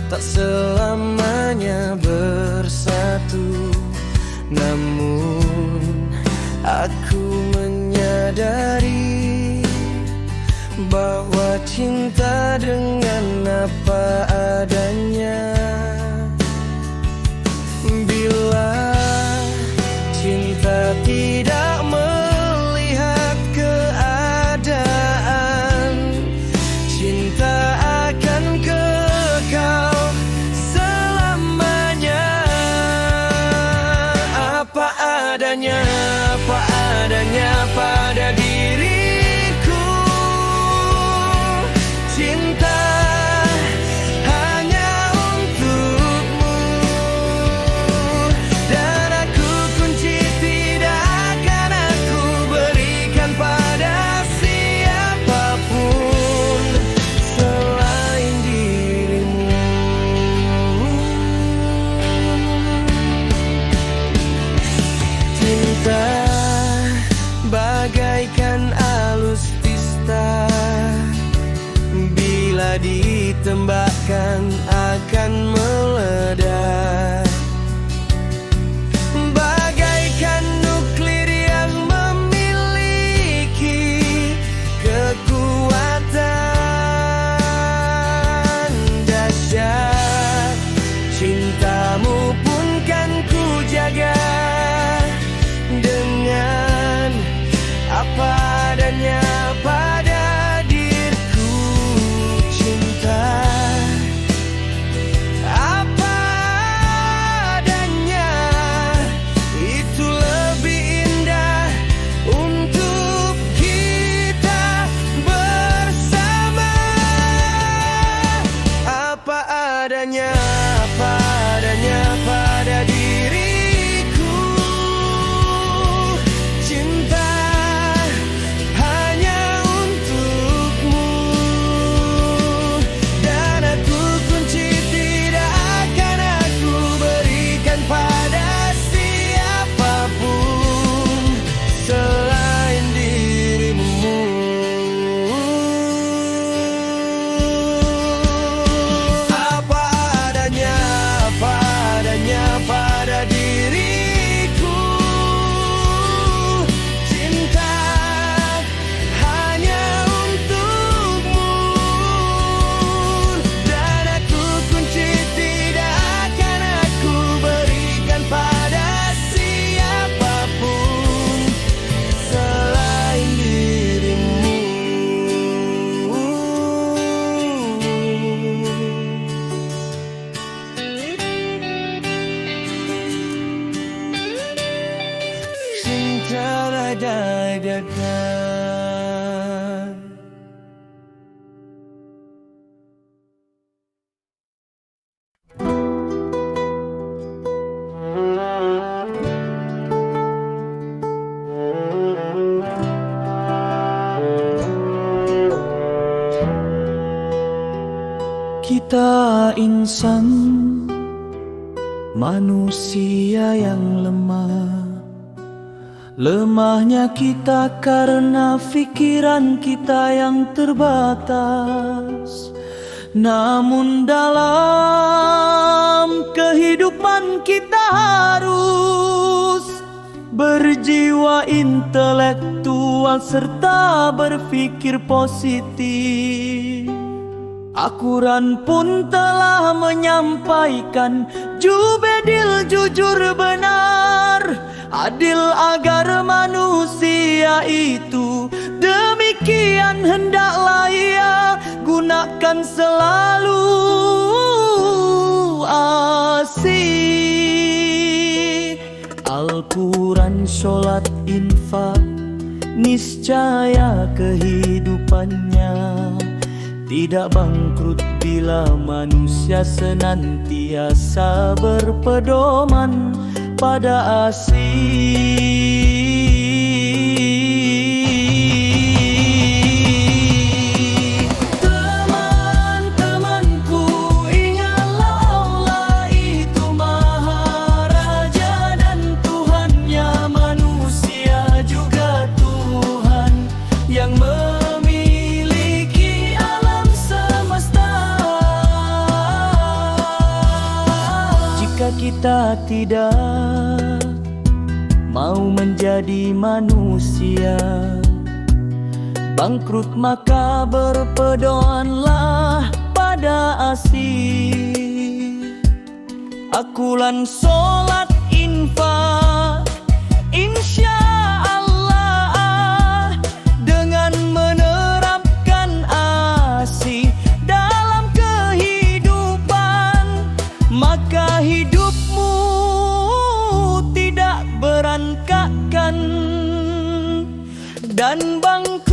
tak selamanya bersatu. Namun aku menyadari bahwa cinta dengan apa adanya. Bila cinta tidak melihat keadaan, cinta akan kekal selamanya. Apa adanya pada diriku. Cinta hanya untukmu, dan aku kunci tidak akan aku berikan pada siapapun selain dirimu. Cinta bagaikan alutsista, bila ditembakkan akan meledak. Bagaikan nuklir yang memiliki kekuatan dahsyat. Cintamu pun kan ku jaga dengan apa adanya pada diriku. Cinta apa adanya, itu lebih indah untuk kita bersama. Apa adanya pada diriku. Cinta hanya untukmu, dan aku kunci tidak akan aku berikan pada siapapun selain dirimu. Apa adanya pada diriku. Cinta hanya untukmu, dan aku kunci tidak akan aku berikan pada siapapun selain dirimu. Cinta badai datang. Kita insan, manusia yang lemah. Lemahnya kita karena pikiran kita yang terbatas. Namun dalam kehidupan kita harus berjiwa intelektual serta berpikir positif. Al-Quran pun telah menyampaikan jubedil jujur benar, adil agar manusia itu demikian hendaklah ia gunakan selalu asih. Al-Quran, sholat, infak, niscaya kehidupannya tidak bangkrut bila manusia senantiasa berpedoman pada asih. Teman-temanku, ingatlah Allah itu Maharaja dan Tuhannya manusia juga Tuhan yang memiliki alam semesta. kita tidak mau menjadi manusia bangkrut, maka berpedomanlah pada asih. Akulan solat infak insya Allah, dengan menerapkan asih dalam kehidupan, maka hidupmu tidak berantakan dan bangkrut.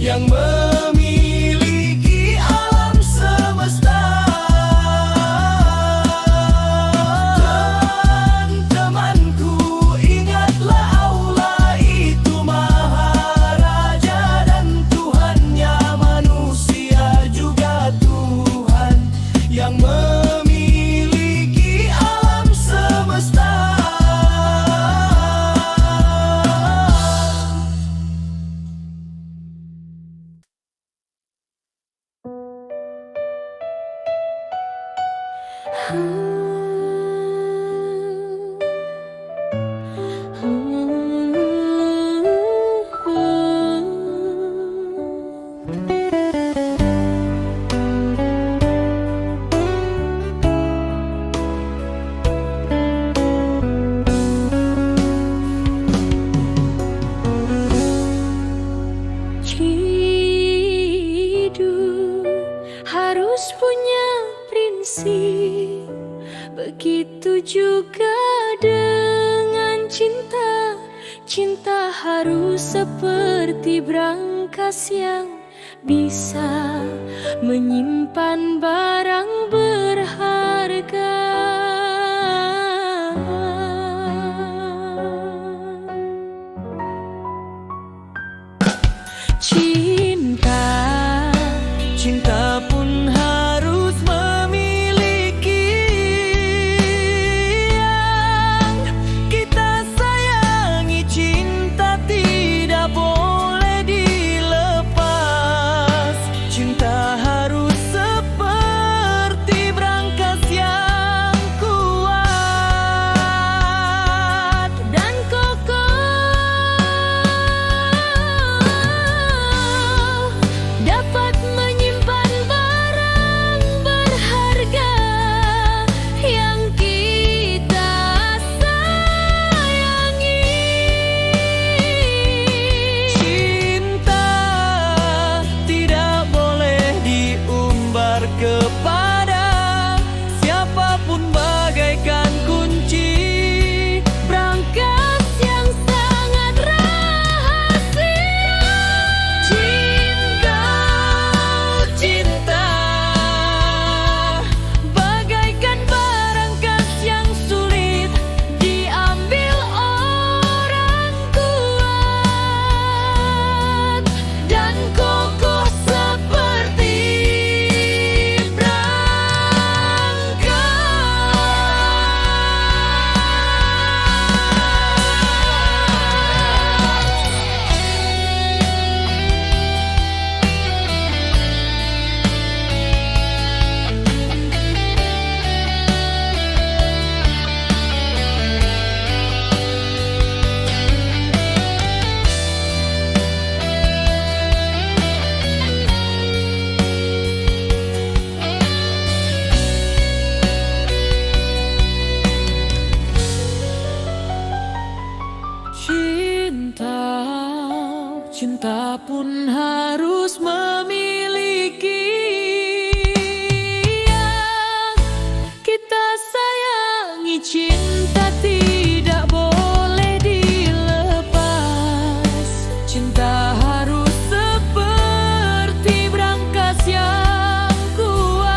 Yang memiliki alam semesta. Teman-temanku, ingatlah Allah itu Maharaja dan Tuhannya manusia juga Tuhan yang memiliki alam semesta. Hidup harus punya prinsip, begitu juga dengan cinta. Cinta harus seperti brankas yang bisa menyimpan barang berharga. Cinta pun harus memiliki yang kita sayangi. Cinta tidak boleh dilepas. Cinta harus seperti brankas yang kuat dan kokoh, dapat menyimpan barang berharga yang kita sayangi. Cinta tidak boleh diumbar kepada siapapun, bagaikan kunci Brankas yang sangat rahasia. Cinta bagaikan barangkas yang sulit diambil orang kuat dan kokoh seperti Cinta pun harus memiliki yang kita sayangi. Cinta tidak boleh dilepas. Cinta harus seperti brankas yang kuat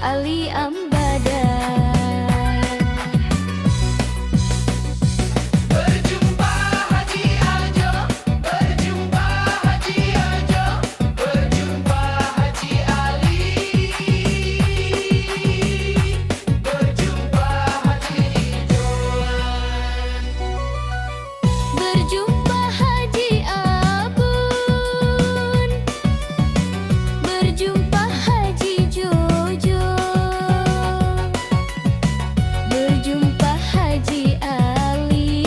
Ali Ambada. Berjumpa Haji Ajo, berjumpa Haji Ajo, berjumpa Haji Ali, berjumpa Haji Ijoan. Berjumpa Haji Abun, berjumpa Haji Jojo, berjumpa Haji Ali,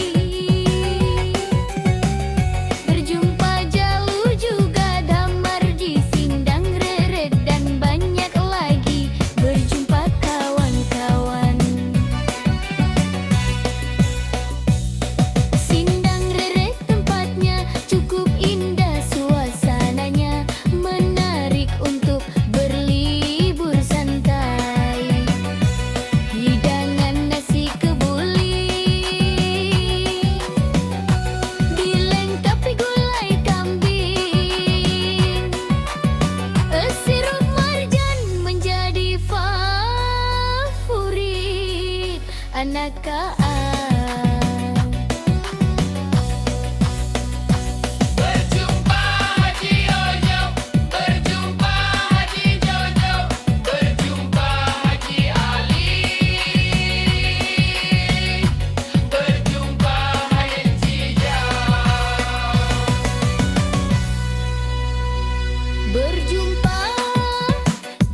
berjumpa Jalu juga Damarji, Sindang Reret dan banyak lagi. Berjumpa kawan-kawan. Sindang Reret tempatnya cukup indah, suasananya menarik untuk berlibur santai. Hidangan nasi kebuli dilengkapi gulai kambing. Sirup marjan menjadi favorit anak Berjumpa Haji Ojo, berjumpa Haji Jojo, berjumpa Haji Ali, berjumpa Haji Jauh. Berjumpa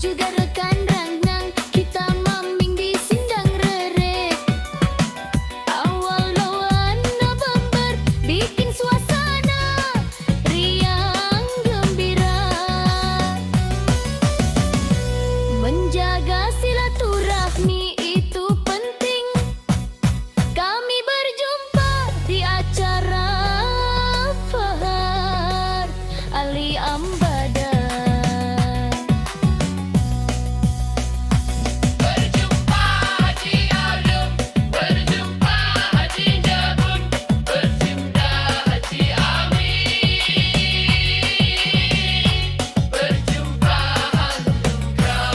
juga rekan Rangnang, kita maming di Sindang Reret. Awal bulan November bikin suasana riang gembira. Menjaga silaturahmi itu penting. Kami berjumpa di acara Fahar Ali Ambada. Berjumpa Haji Alum, berjumpa Haji Jabun, berjumpa Haji Ami, berjumpa Alumkram.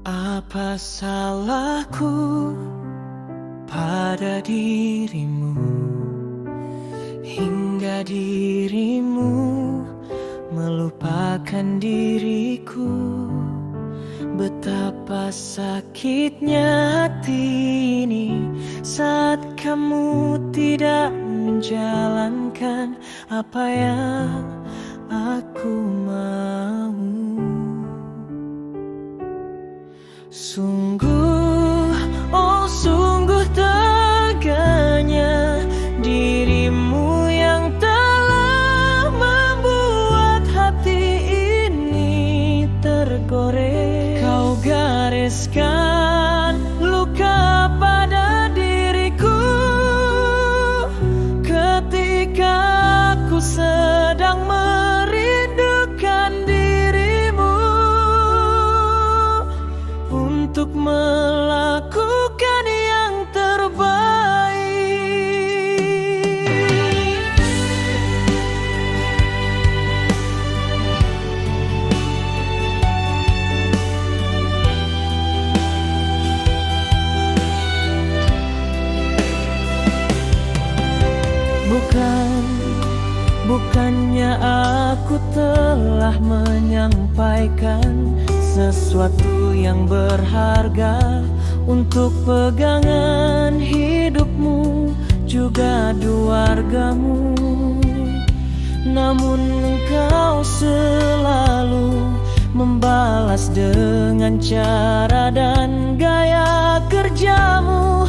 Apa salahku pada dirimu, hingga dirimu melupakan diriku? Betapa sakitnya hati ini saat kamu tidak menjalankan apa yang aku mau. Sungguh, oh sungguh teganya dirimu yang telah membuat hati ini tergores. Kau gariskan luka pada diriku ketika aku sedang merindukan dirimu untuk melakukan yang terbaik. Bukannya aku telah menyampaikan sesuatu yang berharga untuk pegangan hidupmu juga keluargamu. Namun engkau selalu membalas dengan cara dan gaya kerjamu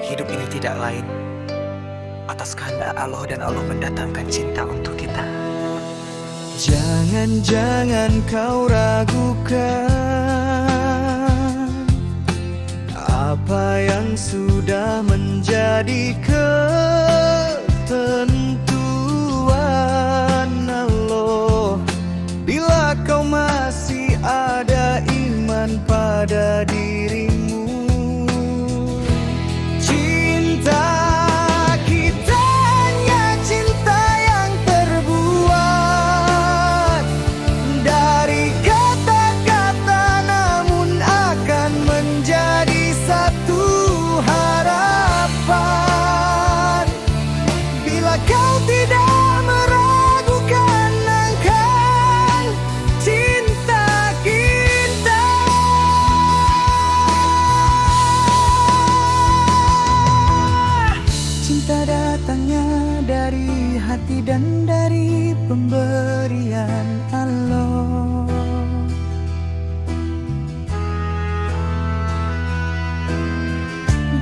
hidup ini tidak lain atas kehendak Allah dan Allah mendatangkan cinta untuk kita. Jangan kau ragukan apa yang sudah menjadi ketentuan Allah. Bila kau masih ada iman pada dirimu, cinta kita hanya cinta yang terbuat dari kata-kata, namun akan menjadi satu harapan. Bila kau tidak meragukan akan cinta kita. Cinta datangnya dari hati dan dari pemberian Allah.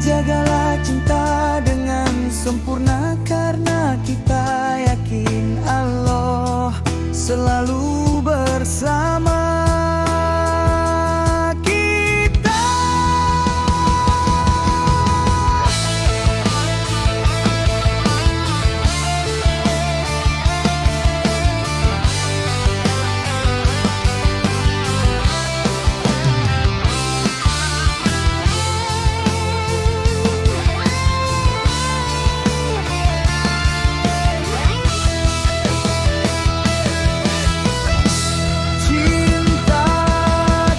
Jagalah cinta dengan sempurna, karena kita yakin Allah selalu bersama kita. Cinta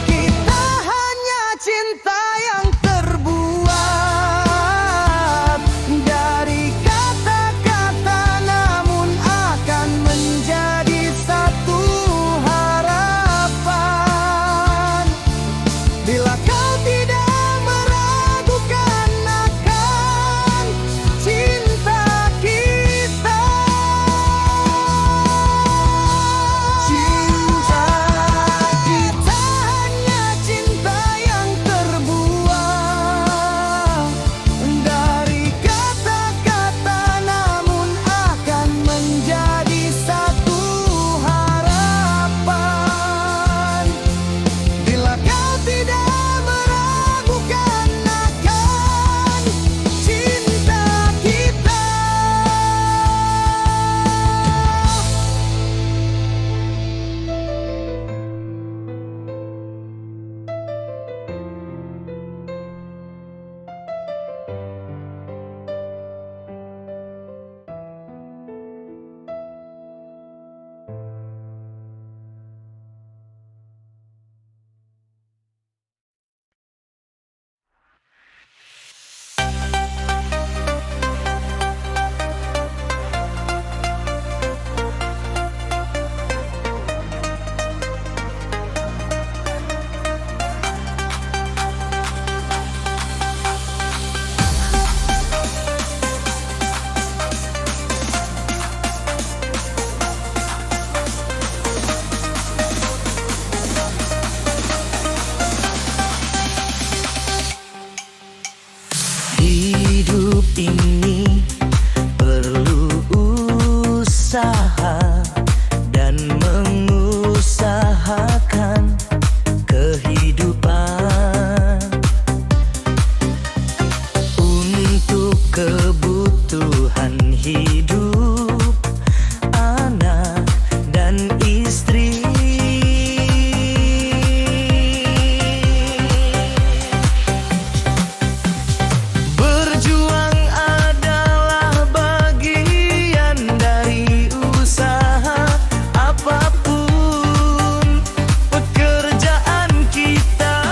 kita hanya cinta yang terbuat dari kata-kata, namun akan menjadi satu harapan. Bila kau tidak meragukan akan cinta kita. Cinta kita hanya cinta yang terbuat dari kata-kata, namun akan menjadi satu harapan. Bila kau tidak meragukan akan cinta kita. Hidup ini perlu usaha dan mengusahakan kehidupan untuk kebutuhan hidup anak dan istri. Berjuang adalah bagian dari usaha, apapun pekerjaan kita.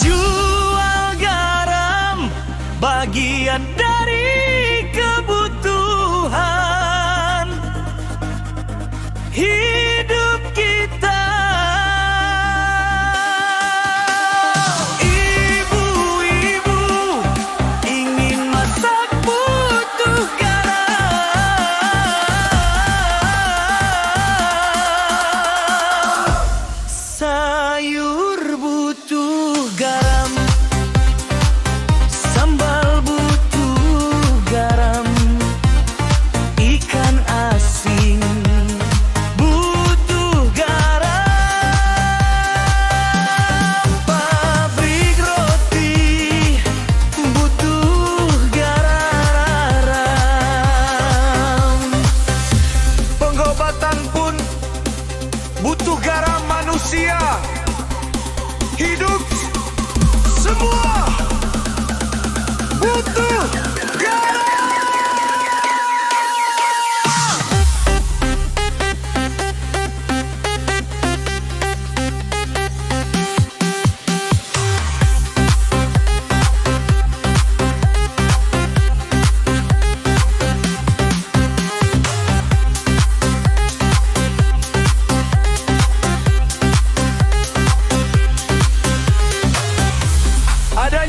Jual garam, bagian dari kebutuhan hidup kita. Ibu-ibu ingin masak butuh garam, sayur butuh garam.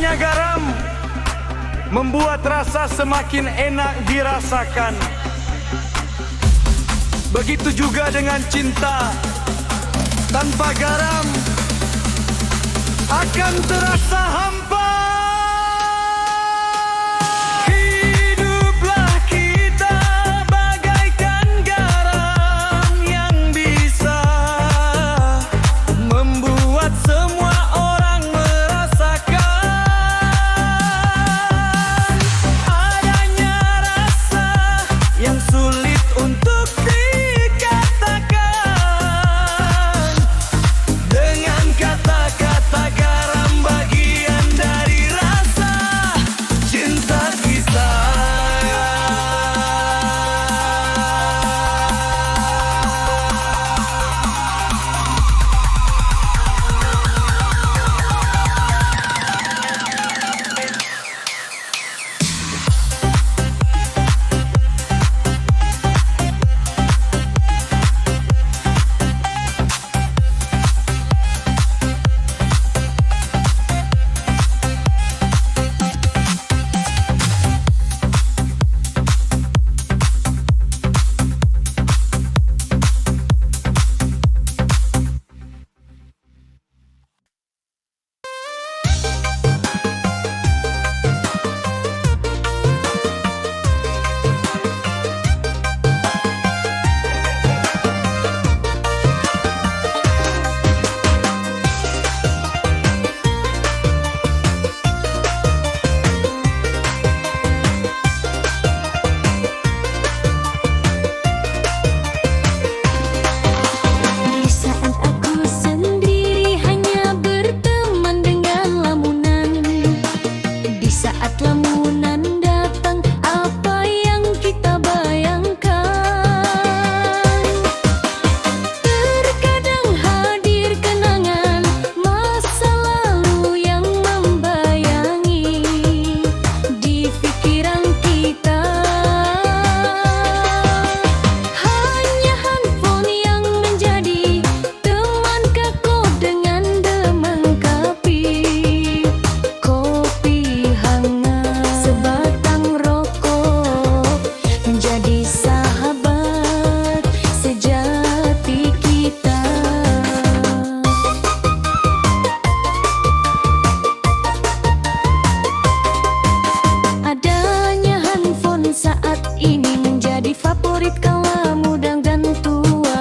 Hanya garam membuat rasa semakin enak dirasakan. Begitu juga dengan cinta. Tanpa garam akan terasa hampa. Hiduplah kita bagaikan garam yang bisa membuat semua orang merasakan adanya rasa yang sulit untuk dikatakan. Dengan kata-kata garam bagian dari rasa cinta kita. Di saat aku sendiri hanya berteman dengan lamunan. Di saat lamunan datang, apa yang kita bayangkan? Terkadang hadir kenangan masa lalu yang membayangi di pikiran kita. Hanya handphone yang menjadi teman kaku dengan demengkapi kopi hangat, sebatang rokok menjadi sahabat sejati kita. Adanya handphone saat ini menjadi favorit kala muda dan tua.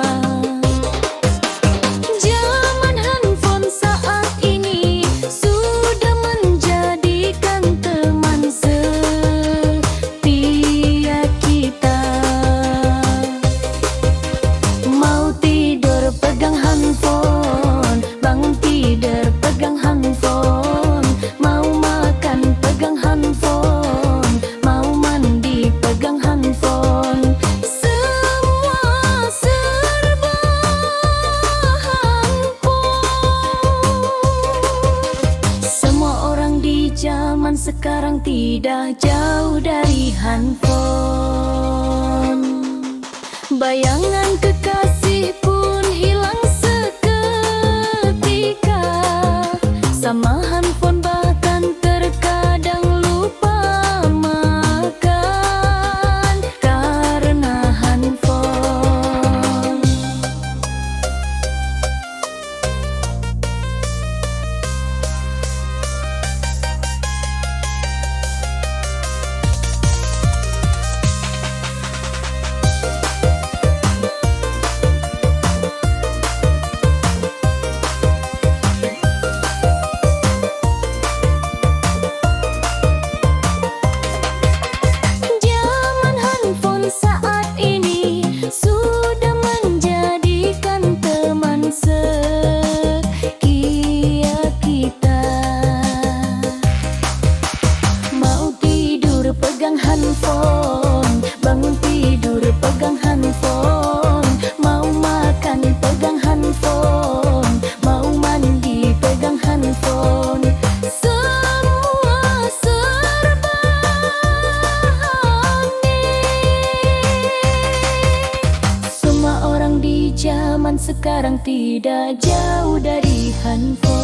Zaman handphone saat ini sudah menjadikan teman setia kita. Mau tidur pegang handphone, bangun tidur pegang handphone, mau makan pegang handphone, mau mandi pegang handphone. Semua serba handphone. Semua orang di zaman sekarang tidak jauh dari handphone. Bayangan kekasih pun hilang seketika. Sama handphone bahkan terkadang lupa makan karena handphone. Zaman handphone saat ini sudah menjadikan teman setia kita. Mau tidur pegang handphone, bangun tidur pegang handphone, mau makan pegang handphone, mau mandi pegang handphone. Semua serba aneh. Semua orang di zaman sekarang tidak jauh dari handphone.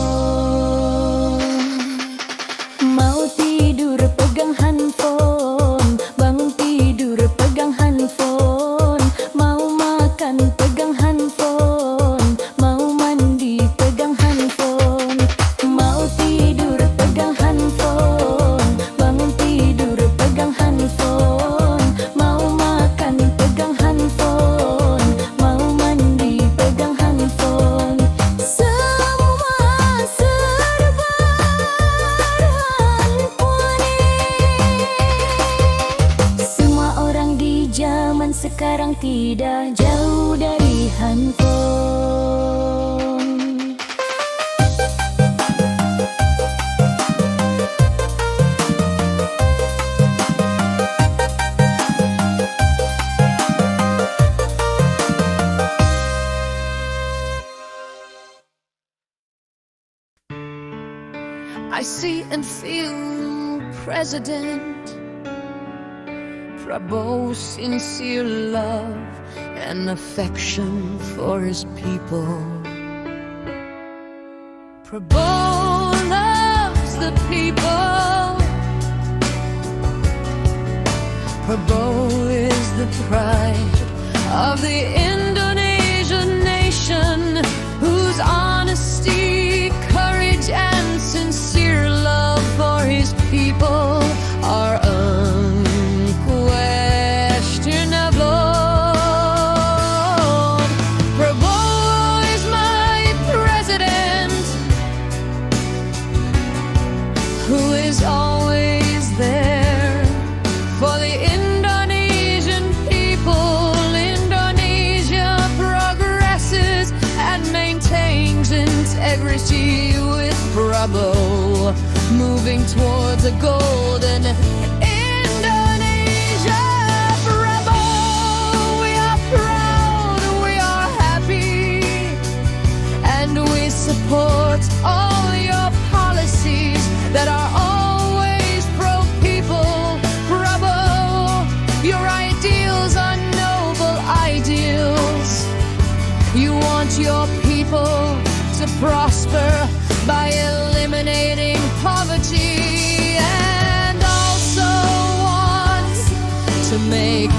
sekarang tidak jauh dari handphone. I see and feel President Prabowo's sincere love and affection for his people. Prabowo loves the people. Prabowo is the pride of the Indonesian nation, whose honesty, courage, and sincere love for his people are unquestionable. Prabowo is my president, who is always there for the Indonesian people. Indonesia progresses and maintains integrity with Prabowo, moving towards a golden Indonesia. Prabowo, we are proud, we are happy, and we support all your policies that are always pro-people. Prabowo, your ideals are noble ideals. You want your people to prosper by eliminating poverty, and also want to make